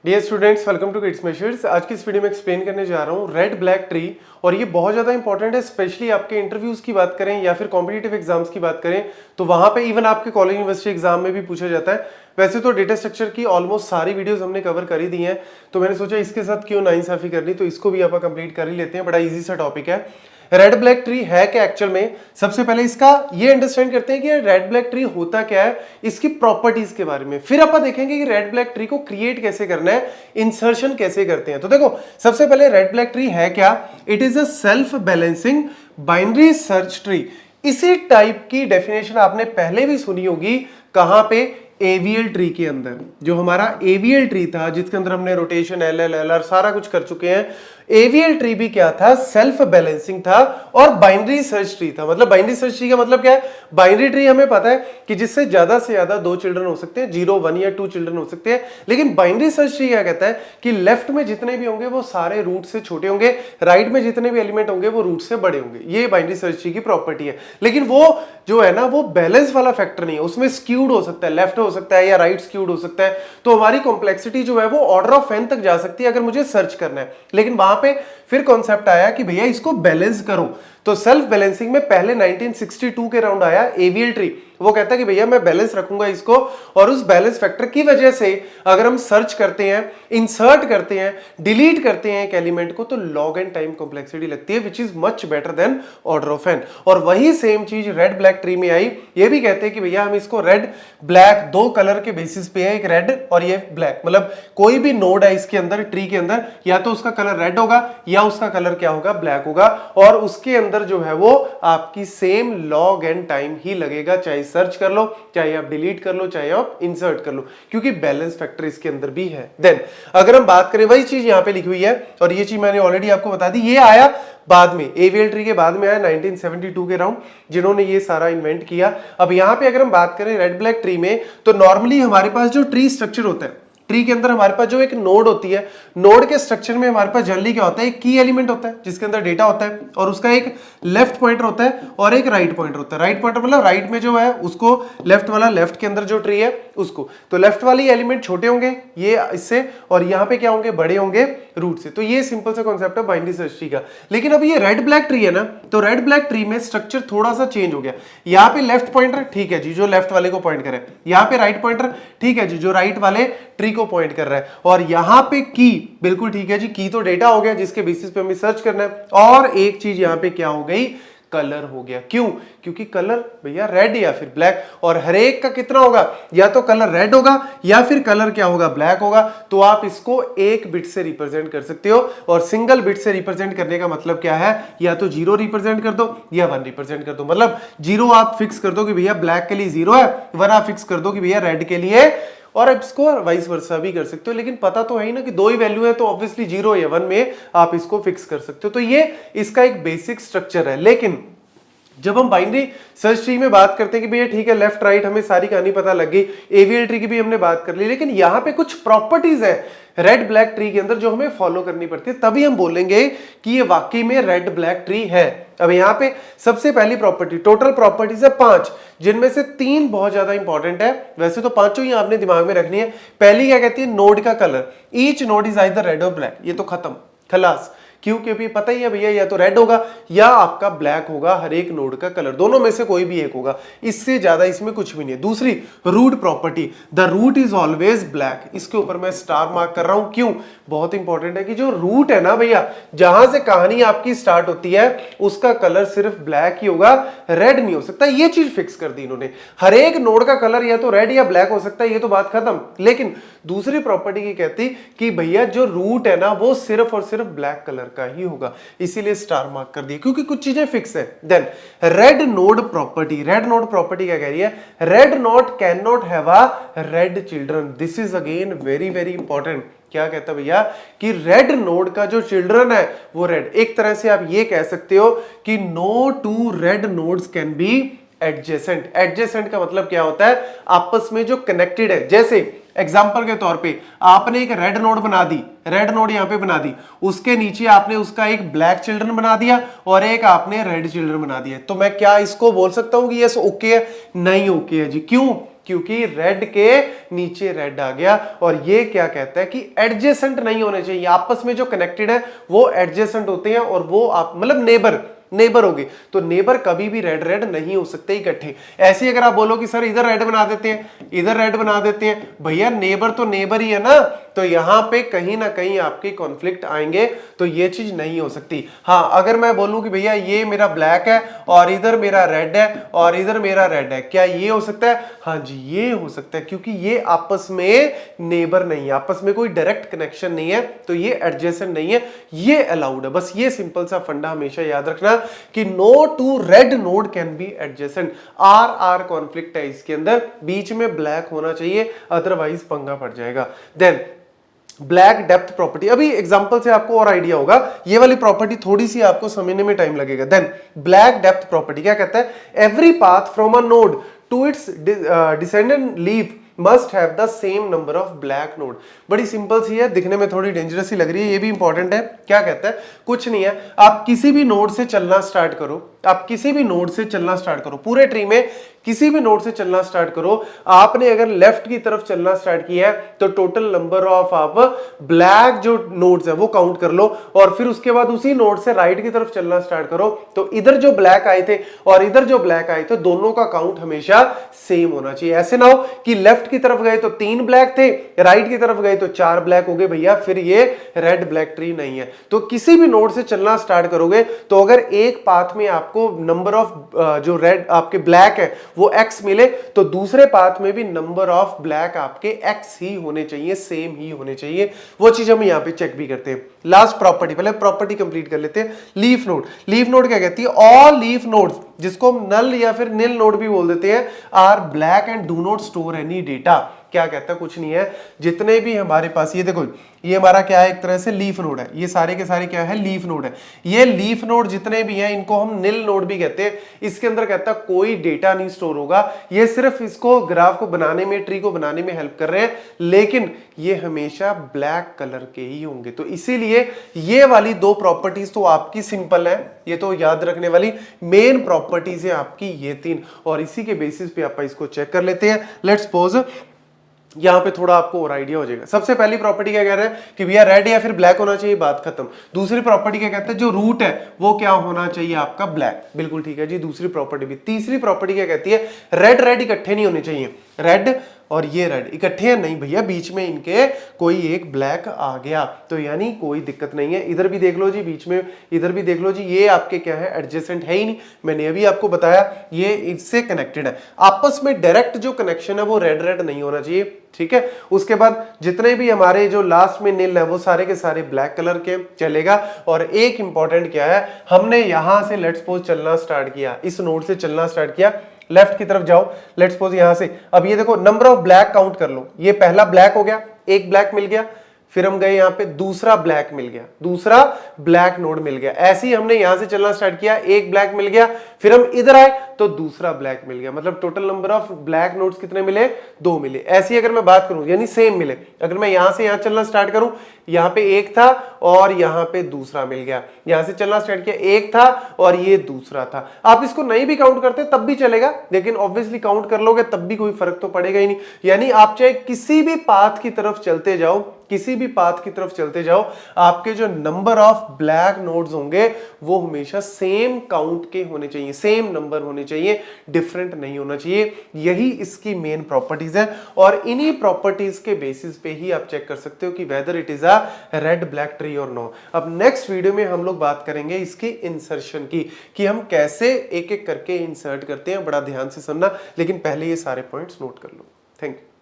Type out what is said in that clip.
Dear students, welcome to kids measures. आज की इस वीडियो में एक्सप्लेन करने जा रहा हूँ रेड ब्लैक ट्री। और ये बहुत ज़्यादा इंपॉर्टेंट है, स्पेशली आपके इंटरव्यूज़ की बात करें या फिर कॉम्पिटिटिव एग्जाम्स की बात करें तो वहाँ पे इवन आपके कॉलेज यूनिवर्सिटी एग्जाम में भी पूछा जाता है। वैसे तो डेटा स्ट्रक्चर की ऑलमोस्ट सारी वीडियोस हमने कवर कर ही दी हैं, तो मैंने सोचा इसके साथ क्यों नाइंसाफी करनी, तो इसको भी आप कंप्लीट कर ही लेते हैं। बड़ा ईजी सा टॉपिक है। रेड ब्लैक ट्री है क्या एक्चुअल में? सबसे पहले इसका ये अंडरस्टैंड करते हैं कि रेड ब्लैक ट्री होता क्या है, इसकी प्रॉपर्टीज के बारे में। फिर अपन देखेंगे कि रेड ब्लैक ट्री को क्रिएट कैसे करना है, इंसर्शन कैसे करते हैं। तो देखो, सबसे पहले रेड ब्लैक ट्री है क्या? It is a self balancing binary search tree. इसी टाइप की डेफिनेशन आपने पहले भी सुनी होगी। कहां पे? एवीएल ट्री के अंदर। जो हमारा एवीएल ट्री था जिसके अंदर हमने rotation L L L R सारा कुछ कर चुके हैं, एवीएल ट्री भी क्या था? सेल्फ बैलेंसिंग था और बाइनरी सर्च ट्री था। मतलब बाइनरी सर्च ट्री का मतलब क्या है? बाइनरी ट्री हमें पता है कि जिससे ज्यादा से ज्यादा 2 चिल्ड्रन हो सकते हैं, 0 1 या 2 चिल्ड्रन हो सकते हैं। लेकिन बाइनरी सर्च ट्री क्या कहता है कि लेफ्ट में जितने भी होंगे वो सारे रूट से छोटे होंगे, राइट में जितने भी एलिमेंट होंगे वो रूट से बड़े होंगे। ये बाइनरी सर्च ट्री की प्रॉपर्टी है। लेकिन वो जो है ना, वो बैलेंस वाला फैक्टर नहीं है, उसमें स्क्यूड हो सकता है, लेफ्ट हो सकता है या राइट स्क्यूड हो सकता है। तो हमारी कॉम्प्लेक्सिटी जो है वो ऑर्डर ऑफ n तक जा सकती है अगर मुझे सर्च करना है। लेकिन वहां पे फिर कॉन्सेप्ट आया कि भैया इसको बैलेंस करो। तो सेल्फ बैलेंसिंग में पहले 1962 के राउंड आया एवीएल ट्री। वो कहता है कि भैया मैं बैलेंस रखूंगा इसको, और उस बैलेंस फैक्टर की वजह से अगर हम सर्च करते हैं, इंसर्ट करते हैं, डिलीट करते हैं एक एलिमेंट को, तो लॉग एन टाइम कॉम्प्लेक्सिटी लगती है, which is much better than order of n. और वही सेम चीज रेड ब्लैक ट्री में आई। ये भी कहते हैं कि भैया हम इसको रेड ब्लैक दो कलर के बेसिस पे है, एक रेड और ये ब्लैक। मतलब कोई भी नोड है इसके अंदर, ट्री के अंदर, या तो उसका कलर रेड होगा या उसका कलर क्या होगा? ब्लैक होगा। और उसके अंदर जो है वो आपकी सेम लॉग एन टाइम ही लगेगा, चाहे सर्च कर लो, चाहे आप डिलीट कर लो, चाहे आप इंसर्ट कर लो, क्योंकि बैलेंस फैक्टर इसके अंदर भी है। देन अगर हम बात करें, वही चीज यहां पे लिखी हुई है और ये चीज मैंने ऑलरेडी आपको बता दी। ये आया बाद में, एवीएल ट्री के बाद में आया 1972 के राउंड, जिन्होंने ये सारा इन्वेंट किया। अब यहां पे अगर हम बात करें रेड ब्लैक ट्री में, तो नॉर्मली हमारे पास जो ट्री स्ट्रक्चर होता है, ट्री के अंदर हमारे पास जो एक नोड होती है, नोड के स्ट्रक्चर में हमारे पास जनरली क्या होता है? एक की एलिमेंट होता है जिसके अंदर डेटा होता है, और उसका एक लेफ्ट पॉइंटर होता है और एक राइट पॉइंटर होता है। राइट पॉइंटर मतलब राइट में जो है उसको, लेफ्ट वाला लेफ्ट के अंदर जो ट्री है उसको। तो लेफ्ट वाली एलिमेंट छोटे होंगे ये इससे, और यहाँ पे क्या होंगे? बड़े होंगे रूट से। तो ये सिंपल सा कॉन्सेप्ट है बाइनरी सर्च ट्री का। लेकिन अब ये रेड ब्लैक ट्री है ना, तो रेड ब्लैक ट्री में स्ट्रक्चर थोड़ा सा चेंज हो गया। यहाँ पे लेफ्ट पॉइंटर ठीक है जी, जो लेफ्ट वाले को पॉइंट करे, यहाँ पे राइट पॉइंटर ठीक है जी, जो राइट वाले ट्री को पॉइंट कर रहा है, और यहां पे की बिल्कुल ठीक है जी, की तो डेटा हो गया जिसके बेसिस पे हमें सर्च करना है। और एक चीज यहां पे क्या हो गई? कलर हो गया। क्यों? क्योंकि कलर भैया रेड या फिर ब्लैक, और हर एक का कितना होगा? या तो कलर रेड होगा या फिर कलर क्या होगा? ब्लैक होगा। तो आप इसको एक बिट से रिप्रेजेंट कर सकते हो, और सिंगल बिट से रिप्रेजेंट करने का मतलब क्या है? या तो 0 रिप्रेजेंट कर दो या 1 रिप्रेजेंट कर दो। मतलब 0 आप फिक्स कर दो कि भैया ब्लैक के लिए 0 है, 1 आप फिक्स कर दो कि भैया रेड के लिए, और अब इसको वाइस वर्सा भी कर सकते हो। लेकिन पता तो है ही ना कि दो ही वैल्यू है, तो ऑब्वियसली 0 या 1 में आप इसको फिक्स कर सकते हो। तो ये इसका एक बेसिक स्ट्रक्चर है। लेकिन जब हम बाइनरी सर्च ट्री में बात करते हैं कि भैया ठीक है, लेफ्ट राइट हमें सारी कहानी पता लग गई, एवीएल ट्री की भी हमने बात कर ली, लेकिन यहां पे कुछ प्रॉपर्टीज है रेड ब्लैक ट्री के अंदर जो हमें फॉलो करनी पड़ती है, तभी हम बोलेंगे कि ये वाकई में रेड ब्लैक ट्री है। अब यहां पे सबसे पहली प्रॉपर्टी, टोटल प्रॉपर्टीज है 5, जिनमें से 3 बहुत ज्यादा इंपॉर्टेंट है। वैसे तो पांचों ही आपने दिमाग में रखनी है। पहली क्या कहती है? नोड का colour. Each node is either red और ब्लैक। ये तो खत्म, खलास। क्यों? क्योंकि पता ही है भैया, या तो रेड होगा या आपका ब्लैक होगा, हर एक नोड का कलर, दोनों में से कोई भी एक होगा, इससे ज्यादा इसमें कुछ भी नहीं है। दूसरी root property, the root is always black. इसके ऊपर मैं स्टार मार्क कर रहा हूं। क्यों? बहुत इंपॉर्टेंट है कि जो रूट है ना भैया, जहां से कहानी आपकी स्टार्ट होती है, उसका कलर सिर्फ ब्लैक ही होगा, रेड नहीं हो सकता। ये चीज फिक्स कर दी इन्होंने। हर एक नोड का कलर या तो रेड या ब्लैक हो सकता है, ये तो बात खत्म। लेकिन दूसरी प्रॉपर्टी की कहती कि भैया जो रूट है ना, वो सिर्फ और सिर्फ ब्लैक कलर का ही होगा, इसीलिए स्टार मार्क कर दिया, क्योंकि कुछ चीजें फिक्स है। Then red node property, red node property क्या कह रही है? Red node can not have a red children. This is again very very important. क्या कहता है भैया कि रेड नोड का जो चिल्ड्रन है वो रेड। एक तरह से आप ये कह सकते हो कि no two red nodes can be adjacent. Adjacent का मतलब क्या होता है? आपस में जो कनेक्टेड है। जैसे एग्जाम्पल के तौर पे आपने एक रेड नोड बना दी, रेड नोड यहां पे बना दी, उसके नीचे आपने उसका एक ब्लैक चिल्ड्रन बना दिया और एक आपने रेड चिल्ड्रन बना दिया। तो मैं क्या इसको बोल सकता हूं कि यस ओके है? नहीं ओके है जी। क्यों? क्योंकि रेड के नीचे रेड आ गया। और ये क्या कहता है कि एडजेसेंट नहीं होने चाहिए, आपस में जो कनेक्टेड है वो एडजेसेंट होते हैं, और वो आप मतलब नेबर होगी। तो नेबर कभी भी रेड रेड नहीं हो सकते इकट्ठे। ऐसे अगर आप बोलो कि सर इधर रेड बना देते हैं, इधर रेड बना देते हैं, भैया नेबर तो नेबर ही है ना, तो यहां पे कहीं ना कहीं आपके कॉन्फ्लिक्ट आएंगे, तो ये चीज नहीं हो सकती। हाँ, अगर मैं बोलूं कि भैया ये मेरा ब्लैक है और इधर मेरा रेड है और इधर मेरा रेड है, क्या ये हो सकता है? हाँ जी, ये हो सकता है, क्योंकि ये आपस में नेबर नहीं है, आपस में कोई डायरेक्ट कनेक्शन नहीं है, तो ये एडजेसेंट नहीं है, ये अलाउड है। बस ये सिंपल सा फंडा हमेशा याद रखना कि no two red node can be adjacent. R conflict है इसके अंदर, बीच में ब्लैक होना चाहिए, अदरवाइज पंगा पड़ जाएगा। देन ब्लैक डेप्थ प्रॉपर्टी, अभी एग्जांपल से आपको और आइडिया होगा, ये वाली प्रॉपर्टी थोड़ी सी आपको समझने में टाइम लगेगा। देन ब्लैक डेप्थ प्रॉपर्टी क्या कहता है? Every path from a node to its descendant leaf must have the same number of black node. बड़ी सिंपल सी है, दिखने में थोड़ी डेंजरस सी लग रही है, ये भी इंपॉर्टेंट है। क्या कहता है? कुछ नहीं है, आप किसी भी नोड से चलना स्टार्ट करो, आप किसी भी नोड से चलना स्टार्ट करो, पूरे ट्री में किसी भी नोड से चलना स्टार्ट करो। आपने अगर लेफ्ट की तरफ चलना स्टार्ट किया है तो टोटल नंबर ऑफ आप ब्लैक जो नोड्स है वो काउंट कर लो, और फिर उसके बाद उसी नोड से राइट की तरफ चलना स्टार्ट करो, तो इधर जो ब्लैक आए थे और इधर जो ब्लैक आए थे, दोनों का काउंट हमेशा सेम होना चाहिए। ऐसे ना हो कि लेफ्ट की तरफ गए तो 3 ब्लैक थे, राइट की तरफ गए तो 4 ब्लैक हो गए, भैया फिर ये रेड ब्लैक ट्री नहीं है। तो किसी भी नोड से चलना स्टार्ट करोगे तो अगर एक पाथ में आपको नंबर ऑफ जो रेड आपके ब्लैक है वो x मिले, तो दूसरे पाथ में भी नंबर ऑफ ब्लैक आपके x ही होने चाहिए, सेम ही होने चाहिए। वो चीज हम यहां पे चेक भी करते हैं। लास्ट प्रॉपर्टी, पहले प्रॉपर्टी कंप्लीट कर लेते हैं। लीफ नोड, लीफ नोड क्या कहती है? ऑल लीफ नोड्स, जिसको हम नल या फिर निल नोड भी बोल देते हैं, are black and do not store any data. क्या कहता है? कुछ नहीं है, जितने भी हमारे पास, ये देखो ये हमारा क्या है, एक तरह से लीफ नोड है, ये सारे के सारे क्या है? लीफ नोड है। ये लीफ नोड जितने भी हैं इनको हम निल नोड भी कहते हैं। इसके अंदर कहता है कोई डेटा नहीं स्टोर होगा, ये सिर्फ इसको ग्राफ को बनाने में, ट्री को बनाने में हेल्प कर रहे हैं, लेकिन ये हमेशा ब्लैक कलर के ही होंगे। तो इसीलिए ये वाली 2 प्रॉपर्टीज तो आपकी सिंपल है, ये तो याद रखने वाली मेन प्रॉपर्टीज है आपकी ये 3, और इसी के बेसिस पे आप इसको चेक कर लेते हैं। लेट्स सपोज यहां पे थोड़ा आपको और आइडिया हो जाएगा। सबसे पहली प्रॉपर्टी क्या कह रहा है कि भैया रेड या फिर ब्लैक होना चाहिए, बात खत्म। दूसरी प्रॉपर्टी क्या कहता है? जो रूट है वो क्या होना चाहिए? आपका ब्लैक। बिल्कुल ठीक है जी, दूसरी प्रॉपर्टी भी। तीसरी प्रॉपर्टी क्या कहती है? रेड रेड इकट्ठे नहीं होने चाहिए, रेड और ये रेड इकट्ठे हैं नहीं भैया, बीच में इनके कोई एक ब्लैक आ गया तो यानी कोई दिक्कत नहीं है। इधर भी देख लो जी, बीच में इधर भी देख लो जी, ये आपके क्या है? एडजेसेंट है ही नहीं। मैंने अभी आपको बताया ये इससे कनेक्टेड है, आपस में डायरेक्ट जो कनेक्शन है वो रेड रेड नहीं होना चाहिए, ठीक है। उसके बाद जितने भी हमारे जो लास्ट में नील है वो सारे के सारे ब्लैक कलर के चलेगा। और एक इंपॉर्टेंट क्या है, हमने यहां से लेट्स सपोज चलना स्टार्ट किया, इस नोड से चलना स्टार्ट किया, लेफ्ट की तरफ जाओ, लेट्स सपोज यहां से, अब ये देखो नंबर ऑफ ब्लैक काउंट कर लो, ये पहला ब्लैक हो गया, एक ब्लैक मिल गया, फिर हम गए यहां पे दूसरा ब्लैक मिल गया, दूसरा ब्लैक नोड मिल गया। ऐसे ही हमने यहां से चलना स्टार्ट किया, एक ब्लैक मिल गया, फिर हम इधर आए तो दूसरा ब्लैक मिल गया, मतलब total number of black nodes कितने मिले? 2 मिले। ऐसी अगर मैं बात करूं यानी सेम मिले, अगर मैं यहां से यहां चलना स्टार्ट करूं, यहां पे एक था और यहां पे दूसरा मिल गया, यहां से चलना स्टार्ट किया, एक था और ये दूसरा था। आप इसको नहीं भी काउंट करते तब भी चलेगा, लेकिन ऑब्वियसली काउंट कर लोगे तब भी कोई फर्क तो पड़ेगा ही नहीं। यानी आप चाहे किसी भी पाथ की तरफ चलते जाओ, किसी भी पाथ की तरफ चलते जाओ, आपके जो नंबर ऑफ ब्लैक नोड्स होंगे वो हमेशा सेम काउंट के होने चाहिए, सेम नंबर होने चाहिए, डिफरेंट नहीं होना चाहिए। यही इसकी मेन प्रॉपर्टीज है, और इन्हीं प्रॉपर्टीज के बेसिस पे ही आप चेक कर सकते हो कि whether it is a red black tree और नो। अब नेक्स्ट वीडियो में हम लोग बात करेंगे इसकी इंसर्शन की, कि हम कैसे एक एक करके इंसर्ट करते हैं। बड़ा ध्यान से सुनना, लेकिन पहले ये सारे पॉइंट्स नोट कर लो। Thank you.